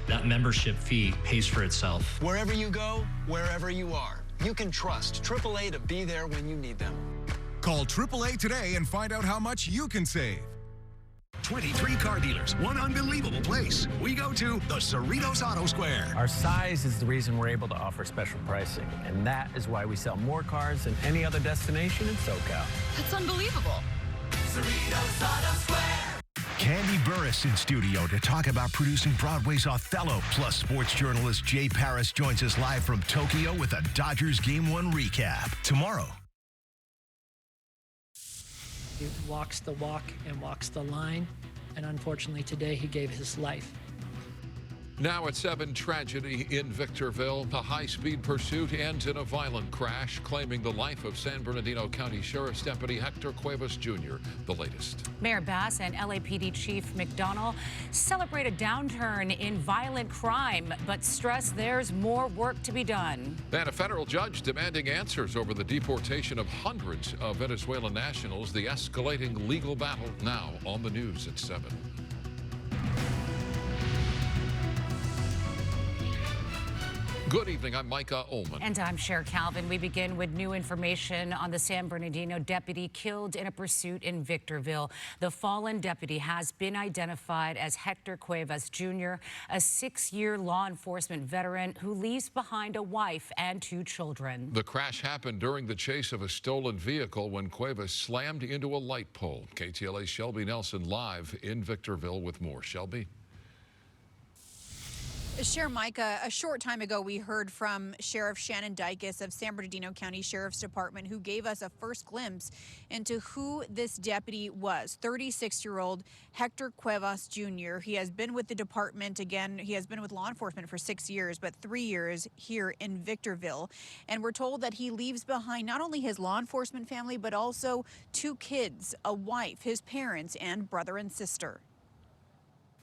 That membership fee pays for itself. Wherever you go, wherever you are, you can trust AAA to be there when you need them. Call AAA today and find out how much you can save. 23 car dealers, one unbelievable place. We go to the Cerritos Auto Square. Our size is the reason we're able to offer special pricing, and that is why we sell more cars than any other destination in SoCal. That's unbelievable. Cerritos Auto Square. Candy Burris in studio to talk about producing Broadway's Othello. Plus, sports journalist Jay Paris joins us live from Tokyo with a Dodgers Game 1 recap. Tomorrow. He walks the walk and walks the line, and unfortunately today he gave his life. Now at 7, tragedy in Victorville. A high-speed pursuit ends in a violent crash, claiming the life of San Bernardino County Sheriff's Deputy Hector Cuevas Jr. The latest. Mayor Bass and LAPD Chief McDonnell celebrate a downturn in violent crime, but stress there's more work to be done. And a federal judge demanding answers over the deportation of hundreds of Venezuelan nationals. The escalating legal battle now on the news at 7. Good evening, I'm Micah Ullman. And I'm Cher Calvin. We begin with new information on the San Bernardino deputy killed in a pursuit in Victorville. The fallen deputy has been identified as Hector Cuevas Jr., a 6-year law enforcement veteran who leaves behind a wife and 2 children. The crash happened during the chase of a stolen vehicle when Cuevas slammed into a light pole. KTLA's Shelby Nelson live in Victorville with more. Shelby? Cher, Micah, a short time ago we heard from Sheriff Shannon Dykes of San Bernardino County Sheriff's Department, who gave us a first glimpse into who this deputy was. 36-year-old Hector Cuevas Jr. He has been with the department, again, he has been with law enforcement for 6 years, but 3 years here in Victorville. And we're told that he leaves behind not only his law enforcement family, but also 2 kids, a wife, his parents, and brother and sister.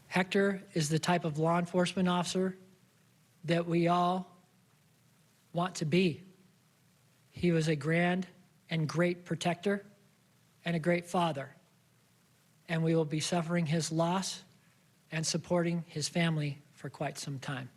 Hector is the type of law enforcement officer that we all want to be. He was a grand and great protector and a great father, and we will be suffering his loss and supporting his family for quite some time.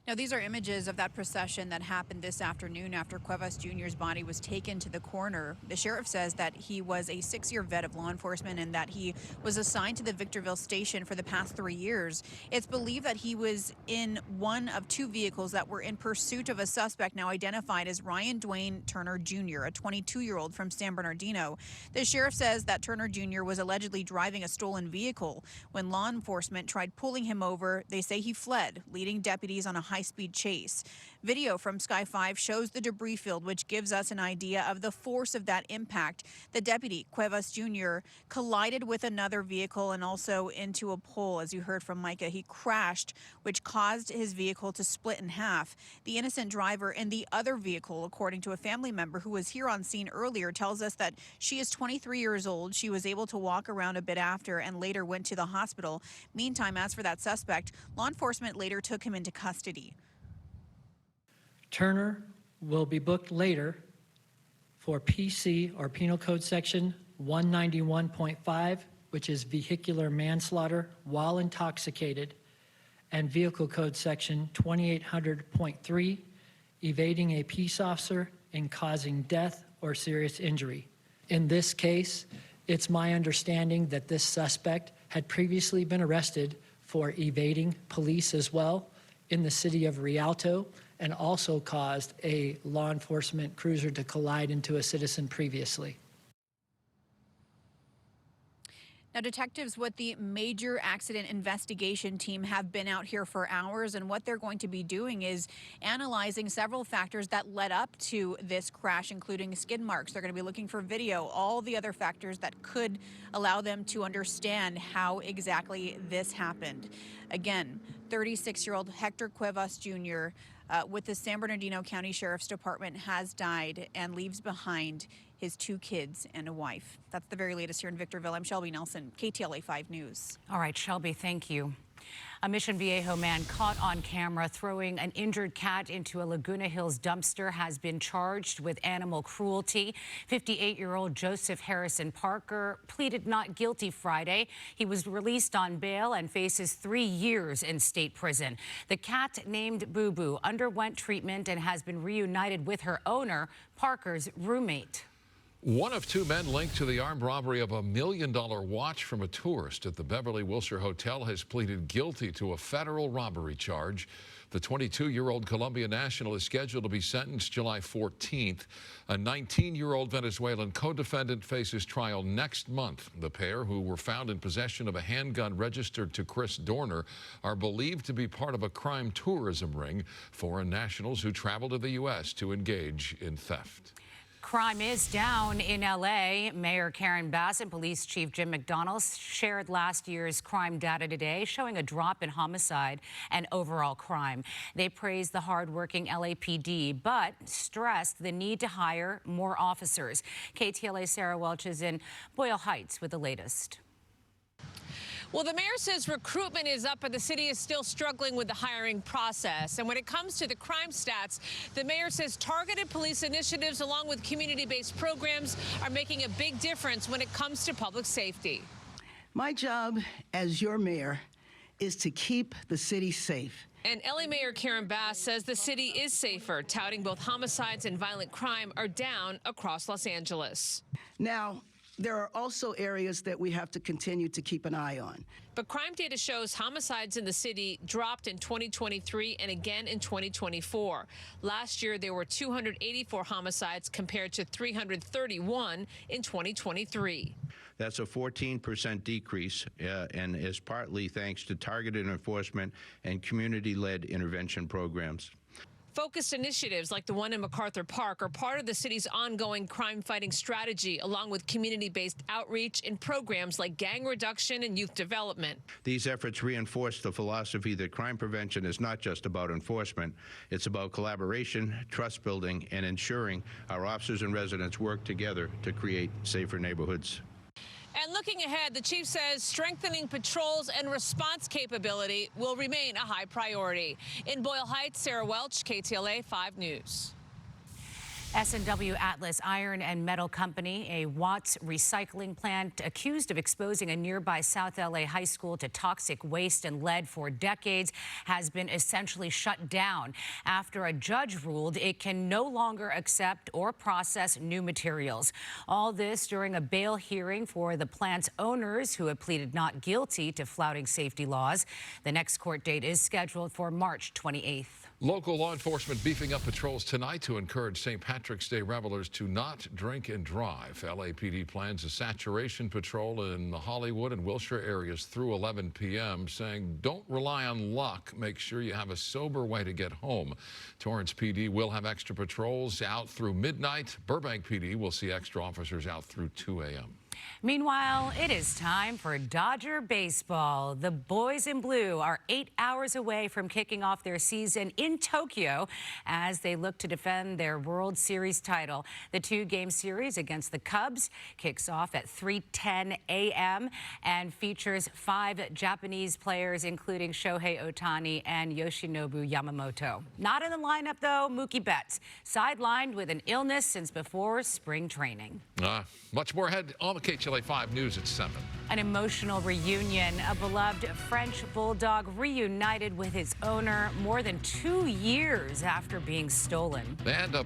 Now, these are images of that procession that happened this afternoon after Cuevas Jr.'s body was taken to the coroner. The sheriff says that he was a 6-year vet of law enforcement and that he was assigned to the Victorville station for the past 3 years. It's believed that he was in one of 2 vehicles that were in pursuit of a suspect now identified as Ryan Dwayne Turner Jr., a 22-year-old from San Bernardino. The sheriff says that Turner Jr. was allegedly driving a stolen vehicle. When law enforcement tried pulling him over, they say he fled, leading deputies on a high-speed chase. Video from Sky 5 shows the debris field, which gives us an idea of the force of that impact. The deputy, Cuevas Jr., collided with another vehicle and also into a pole. As you heard from Micah, he crashed, which caused his vehicle to split in half. The innocent driver in the other vehicle, according to a family member who was here on scene earlier, tells us that she is 23 years old. She was able to walk around a bit after and later went to the hospital. Meantime, as for that suspect, law enforcement later took him into custody. Turner will be booked later for PC, or Penal Code Section 191.5, which is vehicular manslaughter while intoxicated, and Vehicle Code Section 2800.3, evading a peace officer and causing death or serious injury. In this case, it's my understanding that this suspect had previously been arrested for evading police as well in the city of Rialto, and also caused a law enforcement cruiser to collide into a citizen previously. Now, detectives with the Major Accident Investigation Team have been out here for hours, and what they're going to be doing is analyzing several factors that led up to this crash, including skid marks. They're going to be looking for video, all the other factors that could allow them to understand how exactly this happened. Again, 36-year-old Hector Cuevas Jr. With the San Bernardino County Sheriff's Department has died and leaves behind his 2 kids and a wife. That's the very latest here in Victorville. I'm Shelby Nelson, KTLA 5 News. All right, Shelby, thank you. A Mission Viejo man caught on camera throwing an injured cat into a Laguna Hills dumpster has been charged with animal cruelty. 58-year-old Joseph Harrison Parker pleaded not guilty Friday. He was released on bail and faces 3 years in state prison. The cat, named Boo Boo, underwent treatment and has been reunited with her owner, Parker's roommate. One of 2 men linked to the armed robbery of a $1 million watch from a tourist at the Beverly Wilshire Hotel has pleaded guilty to a federal robbery charge. The 22-year-old Colombian national is scheduled to be sentenced July 14th. A 19-year-old Venezuelan co-defendant faces trial next month. The pair, who were found in possession of a handgun registered to Chris Dorner, are believed to be part of a crime tourism ring, foreign nationals who travel to the U.S. to engage in theft. Crime is down in L.A. Mayor Karen Bass and Police Chief Jim McDonnell shared last year's crime data today, showing a drop in homicide and overall crime. They praised the hardworking LAPD, but stressed the need to hire more officers. KTLA's Sarah Welch is in Boyle Heights with the latest. Well, the mayor says recruitment is up, but the city is still struggling with the hiring process. And when it comes to the crime stats, the mayor says targeted police initiatives along with community-based programs are making a big difference when it comes to public safety. My job as your mayor is to keep the city safe. And LA Mayor Karen Bass says the city is safer, touting both homicides and violent crime are down across Los Angeles. Now, there are also areas that we have to continue to keep an eye on. But crime data shows homicides in the city dropped in 2023 and again in 2024. Last year, there were 284 homicides compared to 331 in 2023. That's a 14% decrease and is partly thanks to targeted enforcement and community-led intervention programs. Focused initiatives like the one in MacArthur Park are part of the city's ongoing crime-fighting strategy, along with community-based outreach and programs like gang reduction and youth development. These efforts reinforce the philosophy that crime prevention is not just about enforcement. It's about collaboration, trust building, and ensuring our officers and residents work together to create safer neighborhoods. And looking ahead, the chief says strengthening patrols and response capability will remain a high priority. In Boyle Heights, Sarah Welch, KTLA 5 News. S&W Atlas Iron and Metal Company, a Watts recycling plant accused of exposing a nearby South LA high school to toxic waste and lead for decades, has been essentially shut down after a judge ruled it can no longer accept or process new materials. All this during a bail hearing for the plant's owners, who have pleaded not guilty to flouting safety laws. The next court date is scheduled for March 28th. Local law enforcement beefing up patrols tonight to encourage St. Patrick's Day revelers to not drink and drive. LAPD plans a saturation patrol in the Hollywood and Wilshire areas through 11 p.m., saying don't rely on luck. Make sure you have a sober way to get home. Torrance PD will have extra patrols out through midnight. Burbank PD will see extra officers out through 2 a.m. Meanwhile, it is time for Dodger baseball. The boys in blue are 8 hours away from kicking off their season in Tokyo as they look to defend their World Series title. The 2-game series against the Cubs kicks off at 3:10 a.m. and features 5 Japanese players, including Shohei Ohtani and Yoshinobu Yamamoto. Not in the lineup, though, Mookie Betts, sidelined with an illness since before spring training. Much more ahead on the KTLA 5 News at 7. An emotional reunion. A beloved French bulldog reunited with his owner more than 2 years after being stolen. And a